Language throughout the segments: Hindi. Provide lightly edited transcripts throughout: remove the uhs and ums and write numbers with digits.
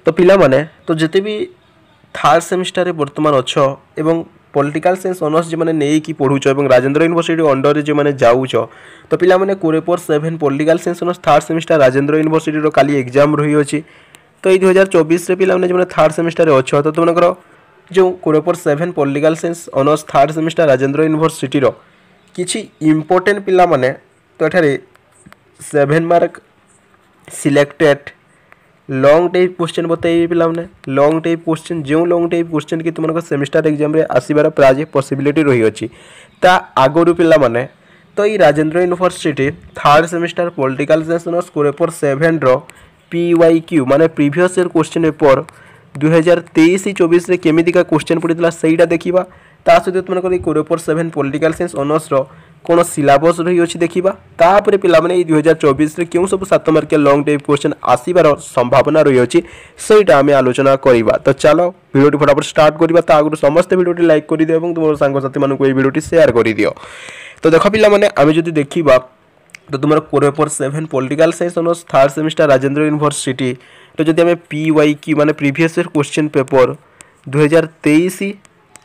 तो पिला माने तो जिते भी थर्ड सेमिस्टर रे वर्तमान अच्छ एवं पॉलिटिकल साइंस ऑनर्स जो मैंने नहीं कि पढ़ुच और राजेंद्र यूनिवर्सिटी अंडर रे जो मैंने जाऊच तो पिला माने core paper 7 political science honours third semester Rajendra university रो काली एग्जाम रही अछि। तो ये 2024 रे पिला माने जो मैंने थर्ड सेमिस्टर रे अच्छ तो तुमनकर जो core paper 7 political science honours third semester Rajendra university रो किछि इंपोर्टेंट पिला माने तो एठारे 7 mark selected long type question बताइए पिला माने लॉन्ग टाइप क्वेश्चन जो लॉन्ग टाइप क्वेश्चन कि तुमको सेमिस्टर एग्जाम रे आसीबार प्राय पॉसिबिलिटी रही अछि ता आगरु पिला माने तो ये Rajendra university third semester political science honours core paper 7 रो PYQ माने प्रीवियस ईयर क्वेश्चन पेपर 2023-24 रे केमितिका क्वेश्चन पड़ीला सेटा देखिबा ता सहित तुमको कोरेपर 7 पॉलिटिकल साइंस ऑनर्स रो कौन सिलेबस रही अच्छी देखा तापर पे 2024 रे क्यों सब 7 मार्किया लॉन्ग टाइप क्वेश्चन आसबार संभावना रही अच्छी सहीटा आम आलोचना करवा। तो चलो भिडियो फटाफट स्टार्ट करवा ता आगु समस्त भिडियो लाइक कर दियो और तुम सांगसाथी मानक ये भिडियो शेयर कर दियो। तो देख पिला माने आम जो देखा तो तुम कोरेपर 7 political science honours third semester Rajendra university तो जब आम PYQ माने प्रीवियस ईयर क्वेश्चन पेपर 2023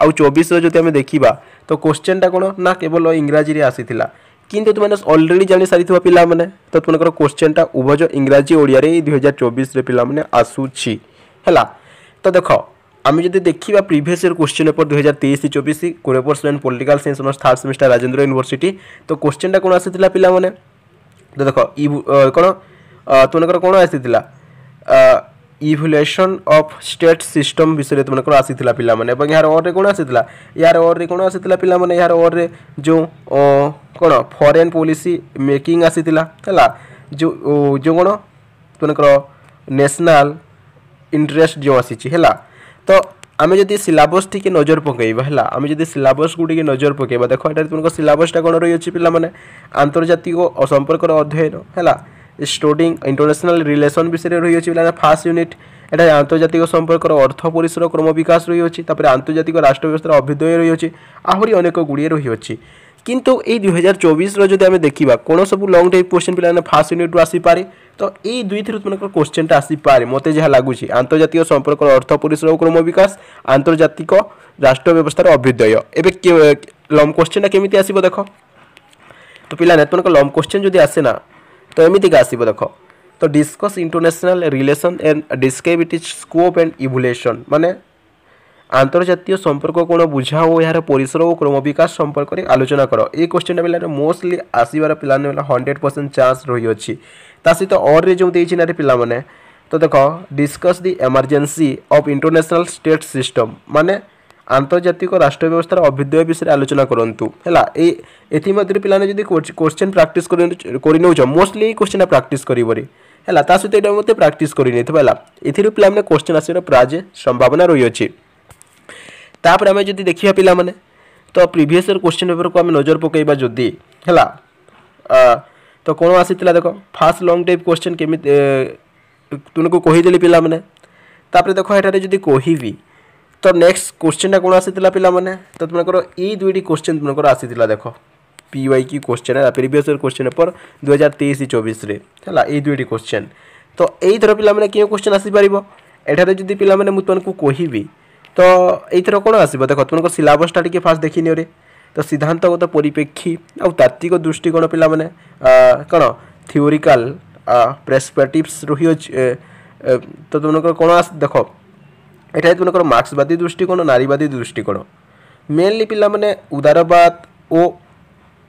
आउ 24 जो आम देखा तो क्वेश्चन टा कौन ना केवल इंग्राजी रे आसीथिला किंतु तुमने ऑलरेडी जानी सारी पिला माने तो तुमकर क्वेश्चन टा उभय इंग्राजी ओडिया रे 2024 रे पिला माने आसुछि हैला। तो देखो आम जदि देखिबा previous year question paper 2023-24 कोरेपर 7 political science honours third semester Rajendra university तो क्वेश्चन टा कौन आसीथिला पिला माने तो देखो कौन तुमकर कौन आसीथिला इवोल्यूशन ऑफ स्टेट सिस्टम विषय तुमको आसीथिला पिला माने एवं यार और रे कोन आसीथिला यार और रे कोन आसीथिला पिला माने यार और रे जो कोन फॉरेन पॉलिसी मेकिंग आसीथिला हला जो जो कोन तुमको नेशनल इंटरेस्ट जो आसीछि हला। तो आमे जदि सिलेबस टिके नजर पकेइबा हला आमे जदि सिलेबस को टिके नजर पकेइबा देखो एटा तुमको सिलेबस टा कोन रही अछि पिला माने आंतरजातिक संपर्क अध्ययन हला स्टूडिंग इंटरनेशनल रिलेशन विषय रही अच्छी फास्ट यूनिट एटा आंतर्जातिक संपर्क अर्थ परिसर क्रम विकास रही अच्छी आंतर्जातिक राष्ट्र व्यवस्था अभ्युदय रही अच्छी आहरी अनेक गुड़िए रही अच्छी किंतु ये 2024 रो जदि आमे देखिबा कोन सब लॉन्ग टाइप क्वेश्चन पिला फास्ट यूनिट रो आसी पारे तो ये दुई थी तुमको क्वेश्चन टा आसी पारे मते जहा लागुची आंतर्जातिक संपर्क अर्थ परिसर क्रम विकास आंतर्जातिक राष्ट्र व्यवस्था अभ्युदय एबे लॉन्ग क्वेश्चन टा केमिति आसीबो देखो तो पिला तुमको लॉन्ग क्वेश्चन जदि आसे ना तो एमती का आसब देख तो discuss international relation and describe it scope and evolution माने आंतर्जातीय संपर्क कौन बुझा और यार परिसर और क्रम विकास संपर्क में आलोचना कर ये क्वेश्चन पे मोस्टली आसबार पिला 100% चांस रही अच्छी सहित और जो देना पिला माने तो देख discuss the emergency of international state system माने आंतर्जातिक राष्ट्र व्यवस्था अभ्युदय विषय आलोचना करूँ है एमध्य पिलाने जब क्वेश्चन प्राक्ट कर मोस्टली क्वेश्चन प्राक्ट करें है सहित यहाँ मत प्राक्ट करनी है पिला क्वेश्चन आसार प्राय संभावना रही अच्छी। तापर आम जब देखा पिला माने तो प्रीवियस ईयर क्वेश्चन पेपर को आम नजर पकेबा जदि है तो कौन आसी देख फास्ट लॉन्ग टाइप क्वेश्चन केमी तुमको कहीदेली पिला माने तापर देख एठारे जदि कहबी तो नेक्स्ट क्वेश्चन टा कौन आसीथिला पिला माने तो तुमको ये दुईटी क्वेश्चन तुमको आसीथिला देख PYQ क्वेश्चन है प्रीवियस ईयर क्वेश्चन पेपर 2023-24 रे हैला ये दुईटी क्वेश्चन तो यही थर पिला माने क्यों क्वेश्चन आसी परिबो एठारे जदि पिला माने मु तुमको कहबी तो एथर कौन आसीबो देख तुमको सिलेबस टा टिके फास्ट देखि नियो रे तो सिद्धांतगत परिप्रेक्षी और तात्विक दृष्टिकोण पिला माने कौन थ्योरिकल पर्सपेक्टिव्स रही तो तुमको कौन आस देख एटा तुमको मार्क्सवादी दृष्टिकोण नारीवादी दृष्टिकोण मेनली पिला माने उदारवाद ओ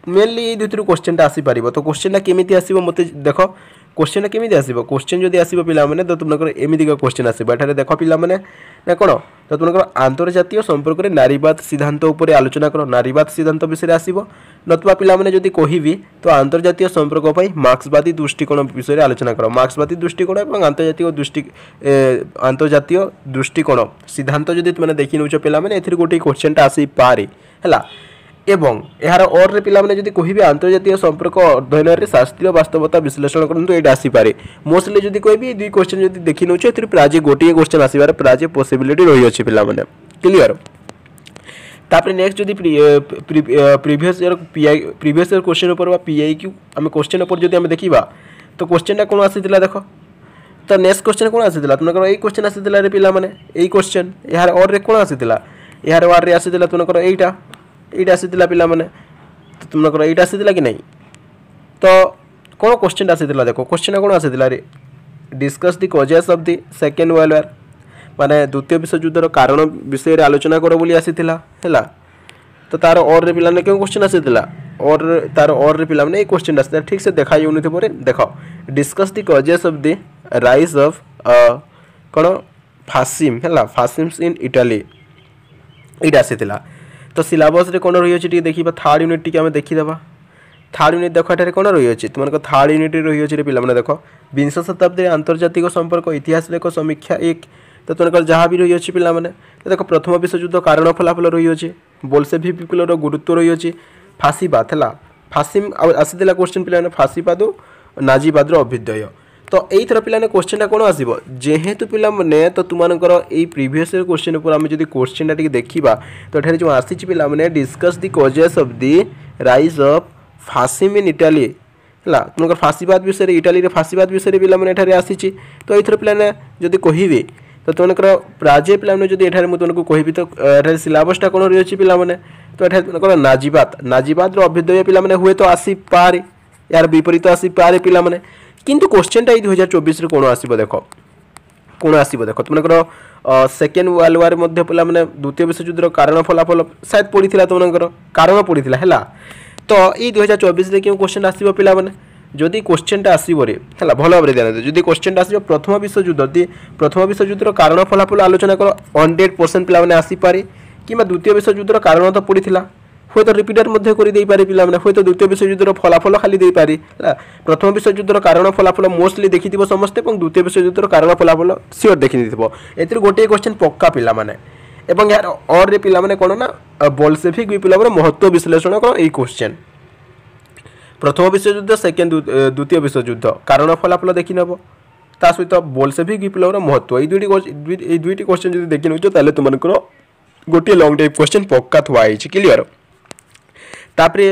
मेनली ये दुई क्वेश्चन आसी पार तो क्वेश्चन केमी आसो मत देख क्वेश्चन केमी आसो क्वेश्चन जब आसो पिला माने तो तुमको एमती क्वेश्चन आसो एठारे देख पिला माने ना कौन तो तुमको आंतर्जातीय संपर्क में नारीवाद सिद्धांत उपर आलोचना कर नारीवाद सिद्धांत विषय आसो नतुबा पिला माने जदि कहबी तो आंतर्जातीय संपर्क मार्क्सवादी दृष्टिकोण विषय आलोचना कर मार्क्सवादी दृष्टिकोण और आंतर्जातीय दृष्टिकोण सिद्धांत जदि तुम देखी नौ पिला माने एथिर गोटे क्वेश्चन आसी पारे है एवं यार और रे पिला माने जदि कहबे आंतर्जातीय संपर्क अध्ययन रे शास्त्रीय वास्तवता विश्लेषण करंतु एटा आसी पारे मोस्टली जदि कहबे दुई क्वेश्चन जदि देखि नौ एथिर प्राय गोटे क्वेश्चन आसीबार प्राय पॉसिबिलिटी रही अछि पिला माने क्लियर। तापर नेक्स्ट जदि प्रीवियस ईयर क्वेश्चन ऊपर PIQ आम क्वेश्चन ऊपर जदि आम देखा तो क्वेश्चन कौन आसीथिला देख तो नेक्स्ट क्वेश्चन कौन आसीला तुमकर एई क्वेश्चन आसीला रे पिला माने एई क्वेश्चन यार और रे कौन आसीला यार वार रे आसीला तुमकर एईटा आसीला पिला माने तो तुमकर एईटा आसीला कि नहीं तो कौन क्वेश्चन आसीला देखो क्वेश्चन कौन आसीला रे discuss the causes of the second world war माने द्वितीय विश्व युद्धर कारण विषय रे आलोचना करो बोली आसीला हैला तो तार और रे पिला ने क्यों क्वेश्चन आसीला और तार और रे पिला ने एक क्वेश्चन आसीला ठीक से देखा यूनि थे परे देखो discuss the causes of the rise of कौन फासिम हैला फासिम्स इन इटाली एटा आसीला तो सिलेबस रे कौन रही अछि देखिबा थर्ड यूनिट टी हम देखि देबा थर्ड यूनिट देखो एठारे कौन रही अछि तुमको थर्ड यूनिट रही अछि रे पिला माने देखो 20 शताब्दी अंतर्जातिक संपर्क इतिहास रे को समीक्षा एक तो तुमकर जहाँ भी रही अछि पिला माने तो देखो प्रथम विश्व युद्ध कारण फलाफल रही अछि बोल्शेविक विप्लव गुरुत्व रही अछि फासीबाद हैला फासिम आसीला क्वेश्चन पिला माने फासीबाद नाजीबाद अभ्युदय तो यही थर पिलाने क्वेश्चन कौन आसो जेहेतु पिला माने तो तुमकर ये प्रीवियस क्वेश्चन ऊपर आम जब क्वेश्चन टी देखा तो ये जो आसी पिला माने discuss the causes of the rise of fascism in Italy है तुमकर फासीबाद विषय इटाली रे फासीबाद विषय पिला माने एठारे आसी तो ये थर पिलाने जदि कहबे तो तुमकर प्राजे पिला माने जदि एठारे मु तुमको कहबी तो एठारे सिलेबसटा कौन रही अछि पिला माने तो एठारे तुमकर नाजीबाद अभ्युदय पिला माने हुए तो आसी पारे यार विपरीत आसी पारे पिला माने किंतु क्वेश्चनटा 2024 रे कोन आसीबो देखो तुमकर सेकेंड वर्ल्ड वार मध्य पिला माने द्वितीय विश्व युद्धर कारण फलाफल शायद पड़ीथिला तुमकर कारण पड़ीथिला हैला तो ये 2024 रे क्यों क्वेश्चन आसीबो पिला माने जदि क्वेश्चनटा आसीबो रे हैला भलो भाबरे ध्यान दे जदि क्वेश्चनटा आसीबो प्रथम विश्व युद्धर कारण फलाफल आलोचना करो 100% पिला माने आसी पारे किबा द्वितीय विश्व युद्धर कारण तो पड़ीथिला हुए तो रिपीटर मध्य कर दे पारे पिला माने हुए तो द्वितीय विश्व युद्धर फलाफल खाली दे पारे प्रथम विश्व युद्धर कारण फलाफल मोस्टली देखि समस्ते द्वितीय विश्व युद्धर कारण फलाफल सियोर देखि एतिर गोटे क्वेश्चन पक्का पिला माने एवं यार और रे पिला माने कोन ना बोल्शेविक विप्लवर महत्व विश्लेषण करो एई क्वेश्चन प्रथम विश्व युद्ध सेकेंड द्वितीय विश्व युद्ध कारण फलाफल देखि नबो ता सहित बोल्शेविक विप्लवर महत्व एई दुईटी क्वेश्चन जदि देखि नउछो ताले तुमनकर गोटे लॉन्ग टाइप क्वेश्चन पक्का थुआ आइछि क्लियर तापरे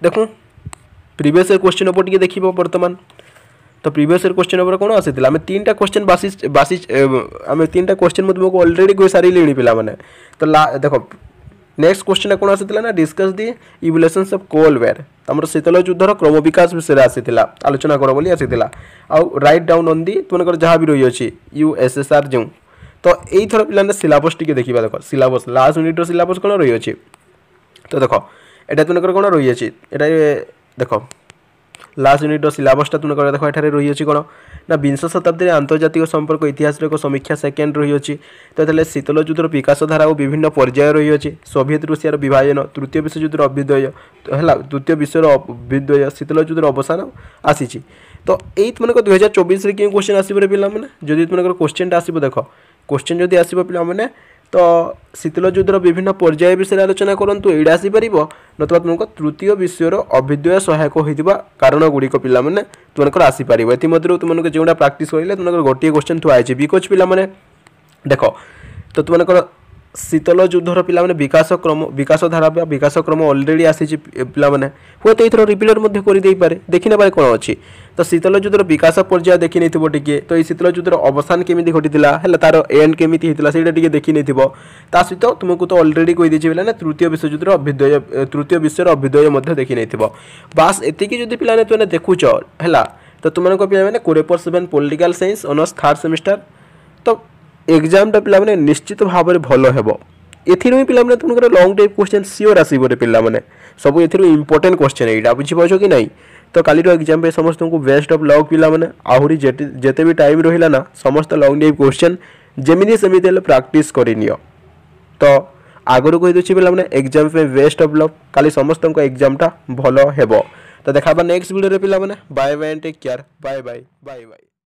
देखो प्रीवियस क्वेश्चन ऊपर टिके देखिबो वर्तमान तो प्रीवियस क्वेश्चन ऊपर कोन आसीतिला हमें तीनटा क्वेश्चन बासी हमें तीनटा क्वेश्चन मत तुमको ऑलरेडी कोई सारी लेनी पिला माने तो देखो नेक्स्ट क्वेश्चन कोन आसीतिला ना discuss the evolutions of cold war हमर शीतल युद्धर क्रम विकास विषय आसीतिला आलोचना करो बोली आसीतिला आ राइट डाउन ऑन दी तुमनकर जहां भी रही अछि यूएसएसआर जो तो एई थर पिलाने सिलेबस टिके देखिबा देखो सिलेबस लास्ट यूनिट रो सिलेबस कोन रही अछि तो देखो एटा तुमकर कोन रही अछि एटा देखो लास्ट यूनिट रो सिलेबसटा तुमकर देखो एठारे रही अछि कोन ना 20 शताब्दी अंतर्जातिक संपर्क इतिहास रे को समीक्षा सेकेंड रही अछि तो एतले शीतल युद्धर विकास धारा और विभिन्न पर्याय रही अछि सोवियत रूसिया रो विभाजन तृतीय विश्व युद्धर अभ्युदय हला द्वितीय विश्व रो अभ्युदय शीतल युद्धर अवसान आसीछि तो एई तुमकर 2024 रे कि क्वेश्चन आसीबो रे पिला माने जदि तुमकर क्वेश्चनटा आसीबो देखो क्वेश्चन जदि आसीबो पिला माने तो शीतल युद्धर विभिन्न पर्याय विषय आलोचना करंतु एडा आसी परिबो नतबा तुमको तृतीय विश्वर अभ्युदय सहायक होइतिबा कारण गुडी को पिला माने तुमकर आसी परिबो एति मधुर तुमनको जेउडा प्रैक्टिस करिले तुमकर गोटी क्वेश्चन थु आइछि बिकॉज पिला माने देखो तो तुमकर शीतल युद्धर पिला माने विकास धारा विकास क्रम ऑलरेडी आसी पिला माने हुए तो इथरो रिपीटर मध्ये करि देई पारे देखि ना पारे कोन अछि तो शीतल युद्धर विकास पर्याय देखि नैथिबो टिके तो ई शीतल युद्धर अवसान केमिति घटितिला हैला तार एंड केमिति हितिला सेटा टिके देखि नैथिबो ता सहित तुमको तो ऑलरेडी कहि दिछि पिला ना तृतीय विश्व युद्धर अभ्युदय तृतीय विश्वर अभ्युदय मध्ये देखि नैथिबो बास एतिकी जदि पिला ने तुने देखुचो हैला तो तुमनको पिला माने core paper 7 political science honours third semester तो एग्जाम टा पिला माने निश्चित भाव में भलो हेबो एथिरो पिला माने तुमकर लॉन्ग टाइप क्वेश्चन सियोर आसीबो रे पिला माने सब एथिरो इंपोर्टेंट क्वेश्चन एटा बुझि पाछो कि नहीं तो काली रो एग्जाम पे समस्त को बेस्ट ऑफ लक पिला माने आहुरी जेते भी टाइम रहिला ना समस्त लॉन्ग टाइप क्वेश्चन जेमिनि समिति ले प्रैक्टिस करिनियो तो आगरो कहि दोछि पिला माने एग्जाम पे बेस्ट ऑफ लक काली समस्त को एग्जाम टा भलो हेबो तो देखाबा नेक्स्ट वीडियो रे पिला माने bye bye take care bye bye bye bye.